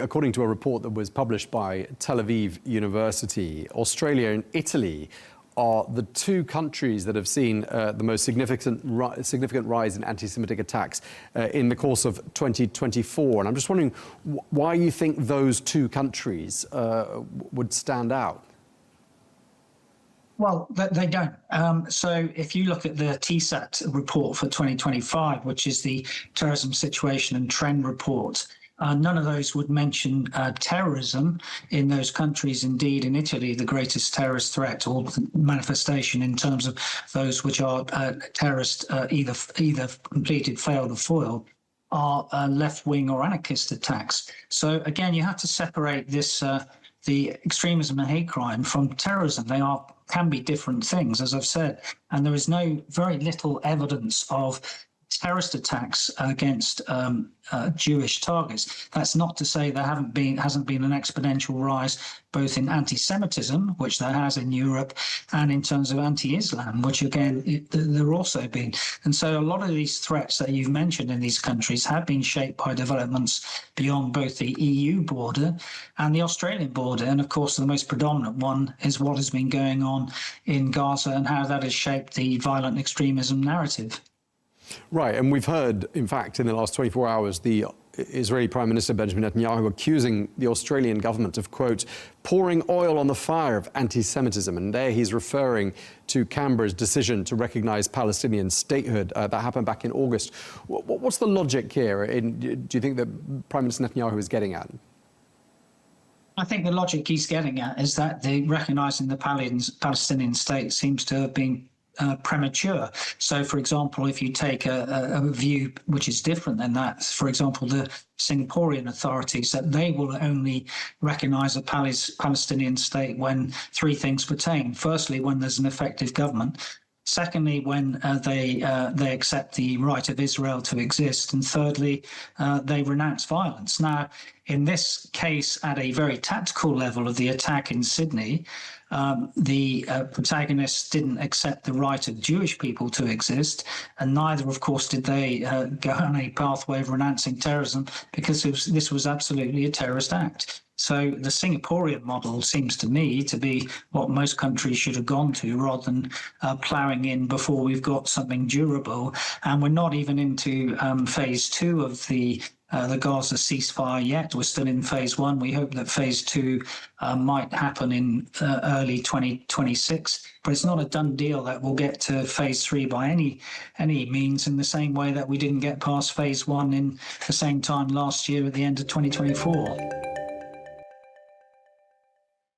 According to a report that was published by Tel Aviv University, Australia and Italy are the two countries that have seen the most significant rise in anti-Semitic attacks in the course of 2024. And I'm just wondering why you think those two countries would stand out. Well, they don't. So if you look at the TSAT report for 2025, which is the Terrorism Situation and Trend Report, none of those would mention terrorism in those countries. Indeed, in Italy, the greatest terrorist threat or manifestation in terms of those which are terrorist, either completed, failed or foiled, are left-wing or anarchist attacks. So again, you have to separate this, the extremism and hate crime from terrorism. They can be different things, as I've said, and there is very little evidence of terrorist attacks against Jewish targets. That's not to say there hasn't been an exponential rise both in anti-Semitism, which there has in Europe, and in terms of anti-Islam, which again there also been. And so a lot of these threats that you've mentioned in these countries have been shaped by developments beyond both the EU border and the Australian border. And of course, the most predominant one is what has been going on in Gaza and how that has shaped the violent extremism narrative. Right, and we've heard, in fact, in the last 24 hours, the Israeli Prime Minister Benjamin Netanyahu accusing the Australian government of, quote, pouring oil on the fire of anti-Semitism. And there he's referring to Canberra's decision to recognise Palestinian statehood that happened back in August. What's the logic here? Do you think that Prime Minister Netanyahu is getting at? I think the logic he's getting at is that the recognising the Palestinian state seems to have been premature. So, for example, if you take a view which is different than that, for example, the Singaporean authorities, that they will only recognise a Palestinian state when three things pertain. Firstly, when there's an effective government. Secondly, when they accept the right of Israel to exist. And thirdly, they renounce violence. Now, in this case, at a very tactical level of the attack in Sydney, the protagonists didn't accept the right of Jewish people to exist, and neither, of course, did they go on a pathway of renouncing terrorism, because this was absolutely a terrorist act. So the Singaporean model seems to me to be what most countries should have gone to, rather than ploughing in before we've got something durable. And we're not even into phase two of the Gaza ceasefire yet. We're still in phase one. We hope that phase two might happen in early 2026, but it's not a done deal that we'll get to phase three by any means, in the same way that we didn't get past phase one in the same time last year at the end of 2024.